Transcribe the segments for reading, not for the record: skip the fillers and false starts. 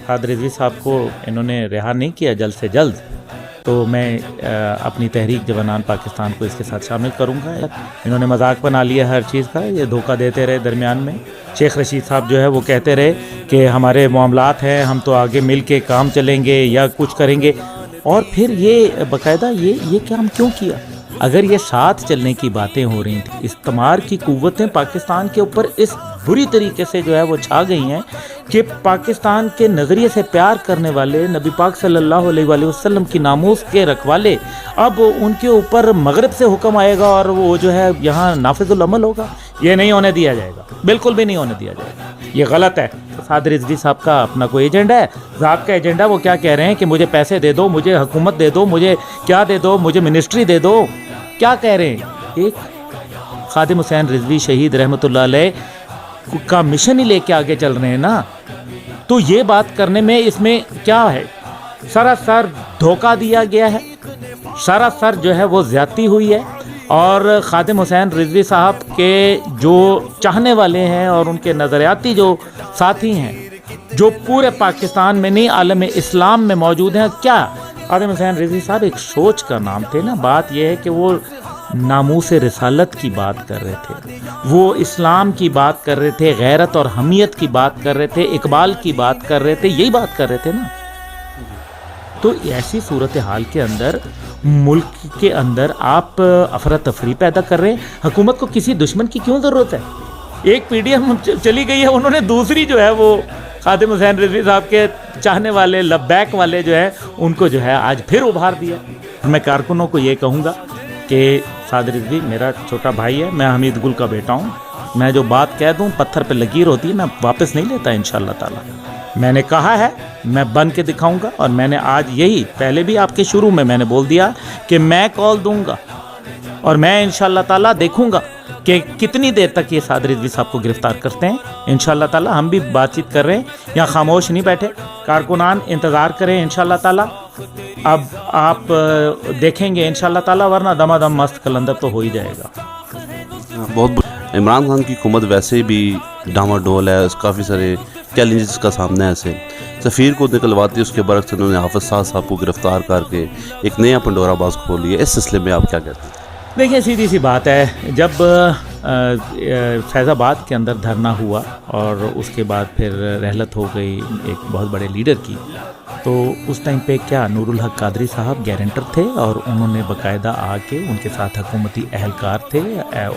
साद रिजवी साहब को इन्होंने रिहा नहीं किया जल्द से जल्द, तो मैं अपनी तहरीक जवानान पाकिस्तान को इसके साथ शामिल करूँगा। इन्होंने मजाक बना लिया हर चीज़ का, ये धोखा देते रहे दरमियान में। शेख रशीद साहब जो है वो कहते रहे कि हमारे मामलात हैं, हम तो आगे मिल के काम चलेंगे या कुछ करेंगे, और फिर ये बाकायदा ये काम क्यों किया? अगर ये साथ चलने की बातें हो रही थी, इस्तेमार की कुव्वतें पाकिस्तान के ऊपर इस बुरी तरीके से जो है वो छा गई हैं कि पाकिस्तान के नज़रिए से प्यार करने वाले नबी पाक सल्लल्लाहु अलैहि वसल्लम की नामूस के रखवाले, अब उनके ऊपर मगरिब से हुक्म आएगा और वो जो है यहाँ नाफिजुल अमल होगा। ये नहीं होने दिया जाएगा, बिल्कुल भी नहीं होने दिया जाएगा, ये गलत है। साद रिजवी साहब का अपना कोई एजेंडा है, ज़ात का एजेंडा। वो क्या कह रहे हैं कि मुझे पैसे दे दो, मुझे हुकूमत दे दो, मुझे क्या दे दो, मुझे मिनिस्ट्री दे दो, क्या कह रहे हैं? एक खादिम हुसैन रिजवी शहीद रहमतुल्लाह अलैह का मिशन ही लेके आगे चल रहे हैं ना, तो ये बात करने में इसमें क्या है? सरासर धोखा दिया गया है, सरासर जो है वो ज़्यादती हुई है। और खादिम हुसैन रिजवी साहब के जो चाहने वाले हैं और उनके नज़रियाती जो साथी हैं, जो पूरे पाकिस्तान में नहीं आलम इस्लाम में मौजूद हैं, क्या खादिम हुसैन रिजवी साहब एक सोच का नाम थे ना। बात यह है कि वो नामूस रिसालत की बात कर रहे थे, वो इस्लाम की बात कर रहे थे, गैरत और हमियत की बात कर रहे थे, इकबाल की बात कर रहे थे, यही बात कर रहे थे ना। तो ऐसी सूरत हाल के अंदर, मुल्क के अंदर आप अफरा तफरी पैदा कर रहे हैं। हुकूमत को किसी दुश्मन की क्यों ज़रूरत है? एक पीडीएम चली गई है, उन्होंने दूसरी जो है वो खादिम हुसैन रिजवी साहब के चाहने वाले लब्बैक वाले जो है उनको जो है आज फिर उभार दिया। मैं कारकुनों को ये कहूँगा कि साद रिजवी मेरा छोटा भाई है, मैं हमीद गुल का बेटा हूँ, मैं जो बात कह दूँ पत्थर पे लकीर होती है, मैं वापस नहीं लेता इंशाअल्लाह ताला। मैंने कहा है, मैं बन के दिखाऊंगा, और मैंने आज यही पहले भी आपके शुरू में मैंने बोल दिया कि मैं कॉल दूंगा, और मैं इंशाअल्लाह ताला देखूंगा कि कितनी देर तक ये साद रिजवी साहब को गिरफ्तार करते हैं। इंशाअल्लाह ताला हम भी बातचीत कर रहे हैं, यहाँ खामोश नहीं बैठे, कारकुनान इंतज़ार करें इंशाअल्लाह ताला। अब आप देखेंगे इंशाअल्लाह ताला, वरना दमादम मस्त कलंदर तो हो ही जाएगा। बहुत इमरान खान की हुकूमत वैसे भी डामाडोल है, काफ़ी सारे चैलेंजेस का सामना है। ऐसे सफ़ीर को निकलवाते उसके बरक्स उन्होंने हाफिज़ साद साहब को गिरफ़्तार करके एक नया पंडोरा बाज़ खोल लिया। इस सिलसिले में आप क्या कहते हैं? देखिए, सीधी सी बात है, जब फैज़ाबाद के अंदर धरना हुआ और उसके बाद फिर रहलत हो गई एक बहुत बड़े लीडर की, तो उस टाइम पे क्या नूरुल हक कादरी साहब गारंटर थे, और उन्होंने बाकायदा आके उनके साथ हुकूमती अहलकार थे,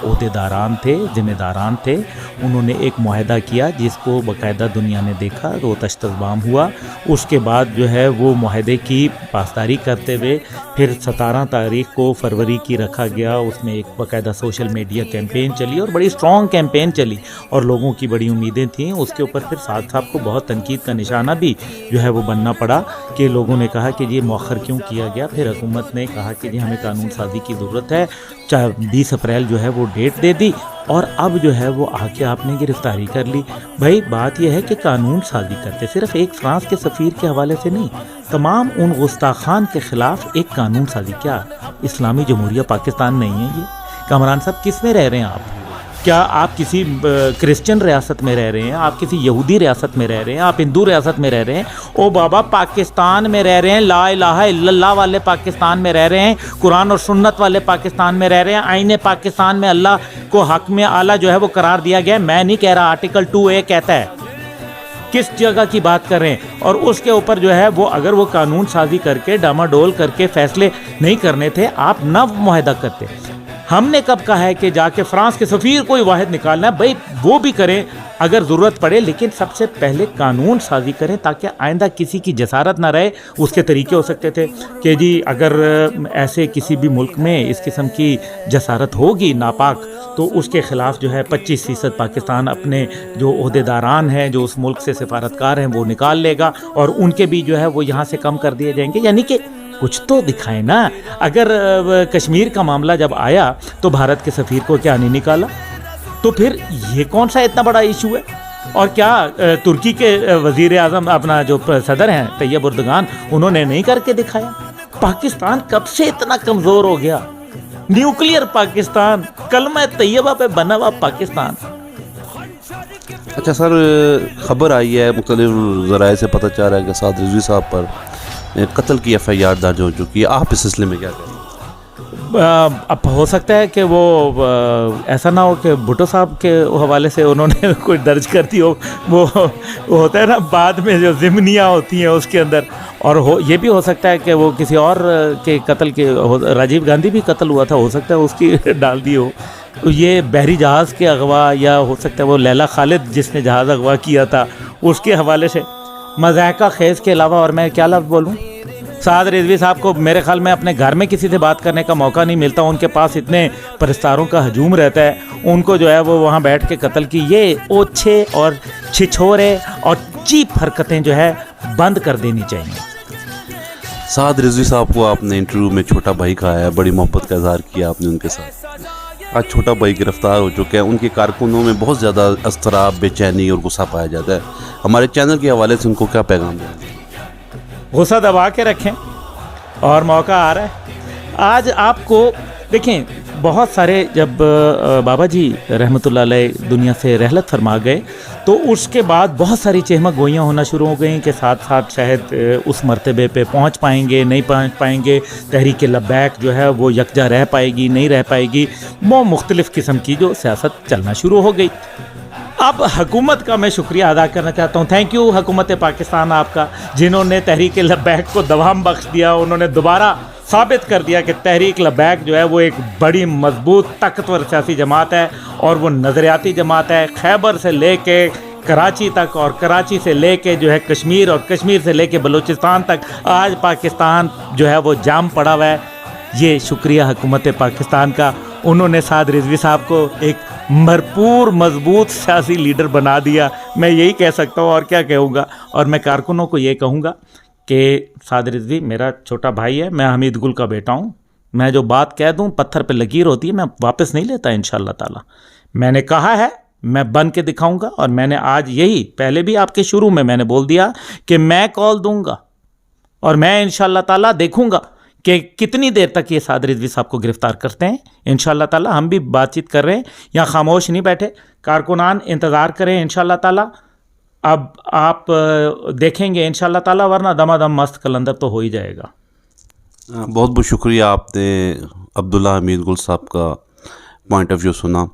ओहदेदारान थे, ज़िम्मेदारान थे, उन्होंने एक मुआहदा किया जिसको बाकायदा दुनिया ने देखा, तो तश्तज़बाम हुआ। उसके बाद जो है वो मुआहदे की पासदारी करते हुए फिर 17 तारीख को फरवरी की रखा गया, उसमें एक बाकायदा सोशल मीडिया कैंपेन चली और बड़ी स्ट्रॉन्ग कैंपेन चली, और लोगों की बड़ी उम्मीदें थीं। उसके ऊपर फिर साद साहब को बहुत तनकीद का निशाना भी जो है वो बनना पड़ा कि लोगों ने कहा कि ये मौखर क्यों किया गया। फिर हुकूमत ने कहा कि जी हमें कानून साजी की ज़रूरत है, 20 अप्रैल जो है वो डेट दे दी, और अब जो है वो आके आपने गिरफ्तारी कर ली। भाई बात यह है कि कानून साजी करते सिर्फ एक फ्रांस के सफ़ीर के हवाले से नहीं, तमाम उन गुस्ताखान के ख़िलाफ़ एक कानून साजी। क्या इस्लामी जमहूरिया पाकिस्तान नहीं है ये? कामरान साहब, किस में रह रहे हैं आप? क्या आप किसी क्रिश्चियन रियासत में रह रहे हैं? आप किसी यहूदी रियासत में रह रहे हैं? आप हिंदू रियासत में रह रहे हैं? ओ बाबा, पाकिस्तान में रह रहे हैं, ला इलाहा इल्लल्लाह वाले पाकिस्तान में रह रहे हैं, कुरान और सुन्नत वाले पाकिस्तान में रह रहे हैं। आईने पाकिस्तान में अल्लाह को हक में आला जो है वो करार दिया गया है। मैं नहीं कह रहा, आर्टिकल 2A कहता है। किस जगह की बात कर रहे हैं? और उसके ऊपर जो है वो अगर वो कानून साजी करके डामाडोल करके फैसले नहीं करने थे, आप नव मुआहदा करते। हमने कब कहा है कि जाके फ्रांस के सफ़ीर को ही वाहिद निकालना है? भाई वो भी करें अगर ज़रूरत पड़े, लेकिन सबसे पहले कानून साजी करें ताकि आइंदा किसी की जसारत ना रहे। उसके तरीके हो सकते थे कि जी अगर ऐसे किसी भी मुल्क में इस किस्म की जसारत होगी नापाक, तो उसके ख़िलाफ़ जो है 25% पाकिस्तान अपने जो ओहदेदारान हैं, जो उस मुल्क से सिफारतकार हैं, वो निकाल लेगा, और उनके भी जो है वो यहाँ से कम कर दिए जाएंगे। यानी कि कुछ तो दिखाए ना। अगर कश्मीर का मामला जब आया तो भारत के सफ़ीर को क्या नहीं निकाला? तो फिर ये कौन सा इतना बड़ा इशू है? और क्या तुर्की के वज़ीर आज़म अपना जो सदर हैं तैयब एर्दोगान, उन्होंने नहीं करके दिखाया? पाकिस्तान कब से इतना कमज़ोर हो गया? न्यूक्लियर पाकिस्तान, कलमा तैयबा पे बना हुआ पाकिस्तान। اچھا سر، خبر آئی ہے مختلف ذرائع سے پتہ چل رہا ہے کہ سعد رضوی صاحب پر قتل کی FIR درج ہو چکی ہے، آپ اس سلسلے میں کیا کہیں گے؟ اب ہو سکتا ہے کہ وہ ایسا نہ ہو کہ بھٹو صاحب کے حوالے سے انہوں نے کوئی درج کر دی ہو، وہ ہوتا ہے نا بعد میں جو ضمنیاں ہوتی ہیں اس کے اندر، اور یہ بھی ہو سکتا ہے کہ وہ کسی اور کے قتل کے، راجیو گاندھی بھی قتل ہوا تھا، ہو سکتا ہے اس کی ڈال دی ہو، یہ بحری جہاز کے اغوا، یا ہو سکتا ہے وہ لیلا خالد جس نے جہاز اغوا کیا تھا اس کے حوالے سے مذائقہ خیز کے علاوہ اور میں کیا لفظ بولوں. سعد رضوی صاحب کو میرے خیال میں اپنے گھر میں کسی سے بات کرنے کا موقع نہیں ملتا، ان کے پاس اتنے پرستاروں کا ہجوم رہتا ہے، ان کو جو ہے وہ وہاں بیٹھ کے قتل کی یہ اوچھے اور چھچھورے اور چیپ حرکتیں جو ہے بند کر دینی چاہیے. سعد رضوی صاحب کو آپ نے انٹرویو میں چھوٹا بھائی کہا ہے، بڑی محبت کا اظہار کیا آپ نے ان کے ساتھ. آج چھوٹا بھائی گرفتار ہو چکے ہیں، ان کے کارکنوں میں بہت زیادہ اضطراب، بے چینی اور غصہ پایا جاتا ہے. ہمارے چینل کے حوالے سے ان کو کیا پیغام دیں؟ غصہ دبا کے رکھیں، اور موقع آ رہا ہے. آج آپ کو دیکھیں، بہت سارے جب بابا جی رحمۃ اللہ علیہ دنیا سے رحلت فرما گئے تو اس کے بعد بہت ساری چہمہ گوئیاں ہونا شروع ہو گئیں کہ ساتھ ساتھ شاید اس مرتبے پہ پہنچ پائیں گے نہیں پہنچ پائیں گے، تحریک لبیک جو ہے وہ یکجا رہ پائے گی نہیں رہ پائے گی، وہ مختلف قسم کی جو سیاست چلنا شروع ہو گئی. اب حکومت کا میں شکریہ ادا کرنا چاہتا ہوں. تھینک یو حکومت پاکستان آپ کا، جنہوں نے تحریک لبیک کو دوام بخش دیا. انہوں نے دوبارہ ثابت کر دیا کہ تحریک لبیک جو ہے وہ ایک بڑی مضبوط طاقتور سیاسی جماعت ہے، اور وہ نظریاتی جماعت ہے. خیبر سے لے کے کراچی تک، اور کراچی سے لے کے جو ہے کشمیر، اور کشمیر سے لے کے بلوچستان تک آج پاکستان جو ہے وہ جام پڑا ہوا ہے. یہ شکریہ حکومت پاکستان کا. انہوں نے سعد رضوی صاحب کو ایک بھرپور مضبوط سیاسی لیڈر بنا دیا. میں یہی کہہ سکتا ہوں، اور کیا کہوں گا. اور میں کارکنوں کو یہ کہوں گا کہ سعد رضوی میرا چھوٹا بھائی ہے، میں حمید گل کا بیٹا ہوں. میں جو بات کہہ دوں پتھر پہ لکیر ہوتی ہے، میں واپس نہیں لیتا انشاءاللہ تعالی. میں نے کہا ہے، میں بن کے دکھاؤں گا. اور میں نے آج یہی پہلے بھی آپ کے شروع میں نے بول دیا کہ میں کال دوں گا، اور میں انشاءاللہ تعالی دیکھوں گا کہ کتنی دیر تک یہ سعد رضوی صاحب کو گرفتار کرتے ہیں. انشاءاللہ تعالی ہم بھی بات چیت کر رہے ہیں، یا خاموش نہیں بیٹھے. کارکنان انتظار کریں انشاءاللہ تعالی. اب آپ دیکھیں گے انشاءاللہ تعالی، ورنہ دما دم مست کلندر تو ہو ہی جائے گا. بہت بہت شکریہ، آپ نے عبداللہ حمید گل صاحب کا پوائنٹ آف ویو سنا.